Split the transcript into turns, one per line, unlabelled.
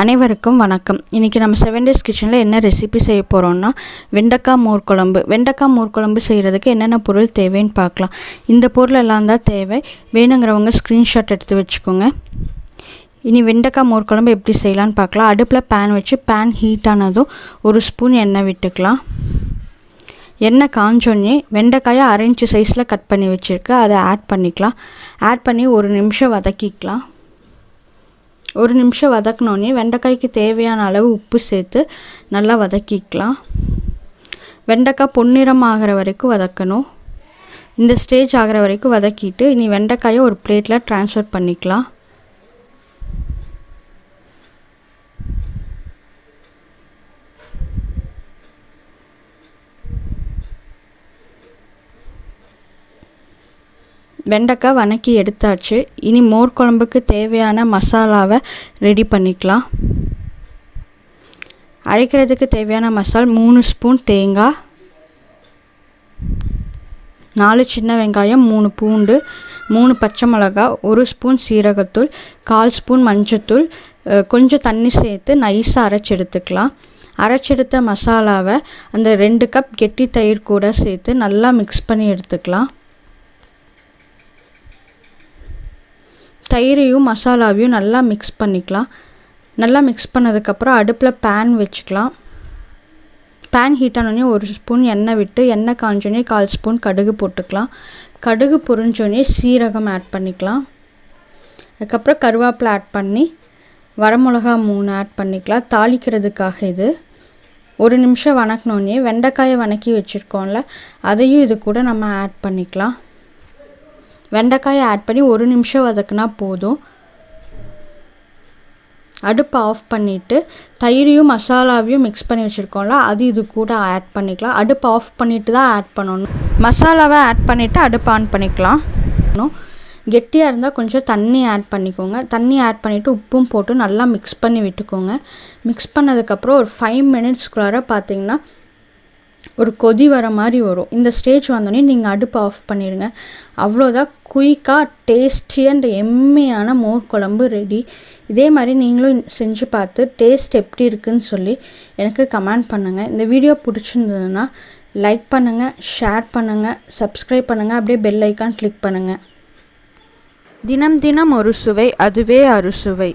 அனைவருக்கும் வணக்கம். இன்றைக்கி நம்ம 7 days கிச்சனில் என்ன ரெசிபி செய்ய போகிறோம்னா வெண்டைக்காய் மோர் குழம்பு. வெண்டைக்காய் மோர் குழம்பு செய்கிறதுக்கு என்னென்ன பொருள் தேவைன்னு பார்க்கலாம். இந்த பொருள் எல்லாம் தான் தேவை. வேணுங்கிறவங்க ஸ்க்ரீன்ஷாட் எடுத்து வச்சுக்கோங்க. இனி வெண்டைக்காய் மோர் குழம்பு எப்படி செய்யலான்னு பார்க்கலாம். அடுப்பில் பேன் வச்சு பேன் ஹீட் ஆனதும் 1 ஸ்பூன் எண்ணெய் விட்டுக்கலாம். எண்ணெய் காஞ்சோடனே வெண்டைக்காயை 1/2 inch சைஸில் கட் பண்ணி வச்சுருக்கு, அதை ஆட் பண்ணிக்கலாம். ஆட் பண்ணி 1 நிமிஷம் வதக்கிக்கலாம். 1 நிமிஷம் வதக்கினோடனே வெண்டைக்காய்க்கு தேவையான அளவு உப்பு சேர்த்து நல்லா வதக்கிக்கலாம். வெண்டைக்காய் பொன்னிறம் ஆகிற வரைக்கும் வதக்கணும். இந்த ஸ்டேஜ் ஆகிற வரைக்கும் வதக்கிட்டு இனி வெண்டைக்காயை ஒரு பிளேட்டில் ட்ரான்ஸ்ஃபர் பண்ணிக்கலாம். வெண்டைக்காய் வதக்கி எடுத்தாச்சு. இனி மோர் குழம்புக்கு தேவையான மசாலாவை ரெடி பண்ணிக்கலாம். அரைக்கிறதுக்கு தேவையான மசால் 3 ஸ்பூன் தேங்காய், 4 சின்ன வெங்காயம், 3 பூண்டு, 3 பச்சை மிளகாய், 1 ஸ்பூன் சீரகத்தூள், 1/4 ஸ்பூன் மஞ்சத்தூள், கொஞ்சம் தண்ணி சேர்த்து நைஸாக அரைச்சி எடுத்துக்கலாம். அரைச்செடுத்த மசாலாவை அந்த 2 கப் கெட்டி தயிர் கூட சேர்த்து நல்லா மிக்ஸ் பண்ணி எடுத்துக்கலாம். தயிரையும் மசாலாவையும் நல்லா மிக்ஸ் பண்ணிக்கலாம். நல்லா மிக்ஸ் பண்ணதுக்கப்புறம் அடுப்பில் பேன் வச்சுக்கலாம். பேன் ஹீட் ஆனோடனே 1 ஸ்பூன் எண்ணெய் விட்டு எண்ணெய் காஞ்சோடனே 1/4 ஸ்பூன் கடுகு போட்டுக்கலாம். கடுகு பொரிஞ்சோடனே சீரகம் ஆட் பண்ணிக்கலாம். அதுக்கப்புறம் கருவேப்பிலை ஆட் பண்ணி வரமிளகா 3 ஆட் பண்ணிக்கலாம் தாளிக்கிறதுக்காக. இது 1 நிமிஷம் வதக்கினோடனே வெண்டைக்காயை வதக்கி வச்சுருக்கோம்ல, அதையும் இது கூட நம்ம ஆட் பண்ணிக்கலாம். வெண்டைக்காயை ஆட் பண்ணி 1 நிமிஷம் வதக்குனா போதும். அடுப்பை ஆஃப் பண்ணிவிட்டு தயிரையும் மசாலாவையும் மிக்ஸ் பண்ணி வச்சுருக்கோம்ல, அது இது கூட ஆட் பண்ணிக்கலாம். அடுப்பை ஆஃப் பண்ணிவிட்டு தான் ஆட் பண்ணணும். மசாலாவை ஆட் பண்ணிவிட்டு அடுப்பை ஆன் பண்ணிக்கலாம். கெட்டியாக இருந்தால் கொஞ்சம் தண்ணி ஆட் பண்ணிக்கோங்க. தண்ணி ஆட் பண்ணிவிட்டு உப்பும் போட்டு நல்லா மிக்ஸ் பண்ணி விட்டுக்கோங்க. மிக்ஸ் பண்ணதுக்கப்புறம் ஒரு 5 மினிட்ஸ்க்குள்ளார பார்த்திங்கன்னா ஒரு கொதி வர மாதிரி வரும். இந்த ஸ்டேஜ் வந்தோடனே நீங்கள் அடுப்பை ஆஃப் பண்ணிடுங்க. அவ்வளோதான், குயிக்காக டேஸ்டி அண்ட் எம்மியான மோர் குழம்பு ரெடி. இதே மாதிரி நீங்களும் செஞ்சு பார்த்து டேஸ்ட் எப்படி இருக்குதுன்னு சொல்லி எனக்கு கமெண்ட் பண்ணுங்கள். இந்த வீடியோ பிடிச்சிருந்ததுன்னா லைக் பண்ணுங்கள், ஷேர் பண்ணுங்கள், சப்ஸ்கிரைப் பண்ணுங்கள், அப்படியே பெல் ஐக்கான் கிளிக் பண்ணுங்கள். தினம் தினம் ஒரு சுவை, அதுவே அறுசுவை.